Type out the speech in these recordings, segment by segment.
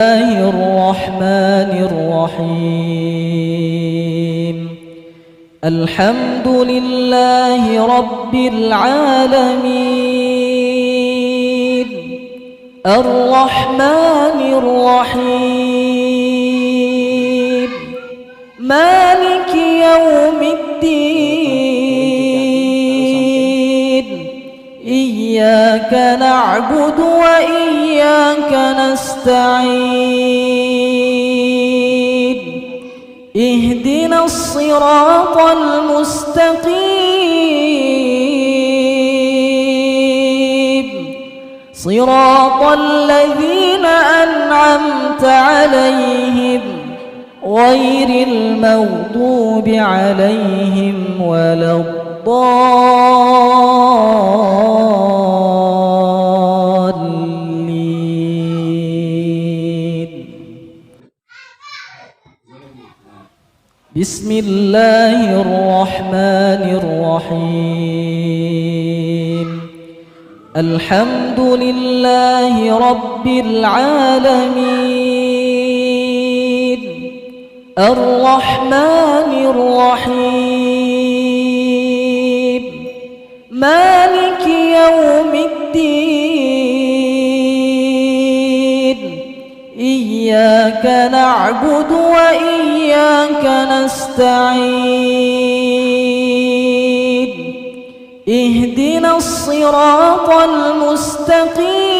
الله الرحمن الرحيم. الحمد لله رب العالمين الرحمن الرحيم مالك يوم الدين إياك نعبد وإياك نستعين اهدنا الصراط المستقيم صراط الذين أنعمت عليهم غير المغضوب عليهم ولا الضالين. بسم الله الرحمن الرحيم. الحمد لله رب العالمين الرحمن الرحيم مالك يوم الدين إياك نعبد وإياك نستعين اهدنا الصراط المستقيم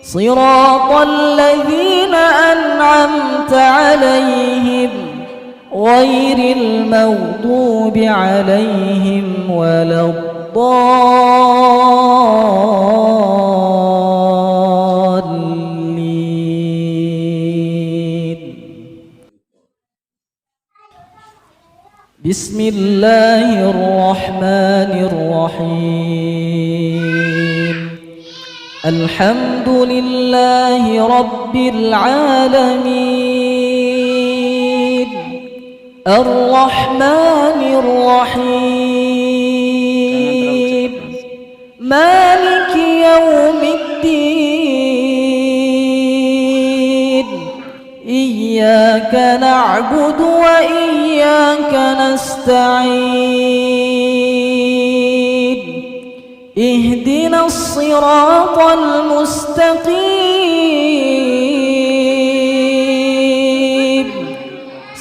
صراط الذين أنعمت عليهم غير المغضوب عليهم ولا الضالين. بسم الله الرحمن الرحيم. الحمد لله رب العالمين الرحمن الرحيم مالك يوم الدين إياك نعبد وإياك نستعين اهدنا الصراط المستقيم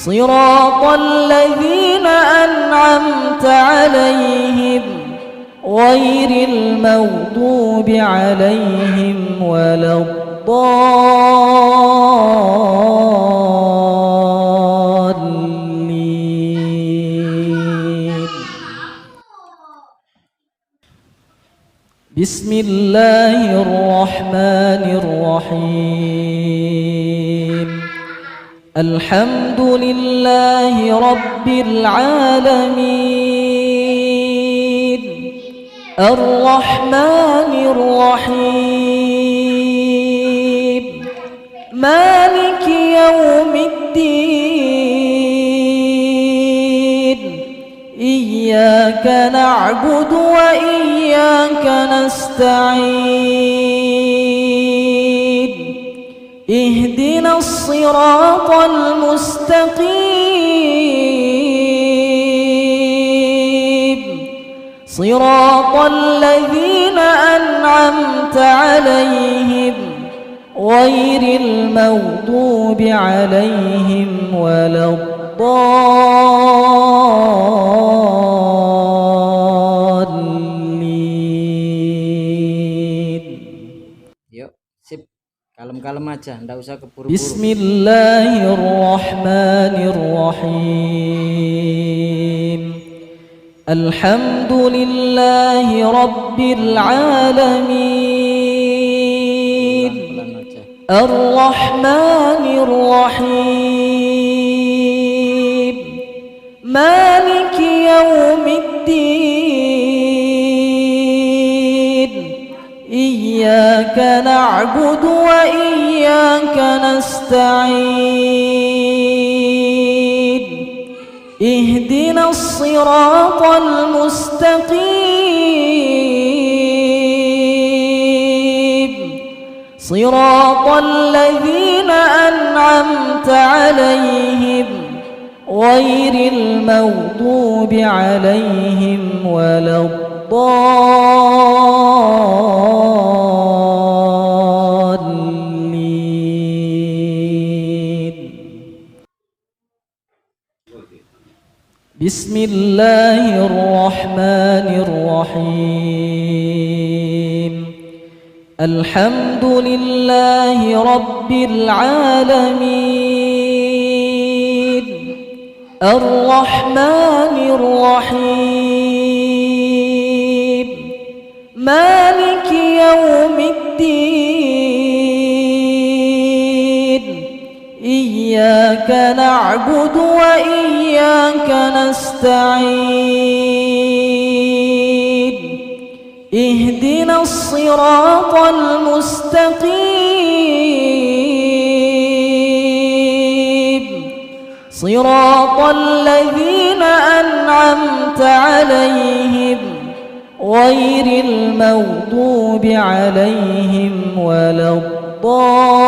صراط الذين أنعمت عليهم غير المغضوب عليهم ولا الضالين. بسم الله الرحمن الرحيم. الحمد لله رب العالمين الرحمن الرحيم مالك يوم الدين إياك نعبد وإياك نستعين اهدنا الصراط المستقيم صراط الذين أنعمت عليهم غير المغضوب عليهم ولا الضالين. Yuk, sip. Kalem-kalem aja, ndak usah keburu-buru. Bismillahirrahmanirrahim. Alhamdulillahi rabbil alamin Ar-Rahmanir Rahim Maliki yawmiddin Iyyaka na'budu wa iyyaka nasta'in اهدنا الصراط المستقيم صراط الذين أنعمت عليهم غير المغضوب عليهم ولا الضالين. بسم الله الرحمن الرحيم. الحمد لله رب العالمين الرحمن الرحيم مالك يوم الدين إياك نعبد وإياك نستعين اهدنا الصراط المستقيم صراط الذين أنعمت عليهم غير المغضوب عليهم ولا الضالين.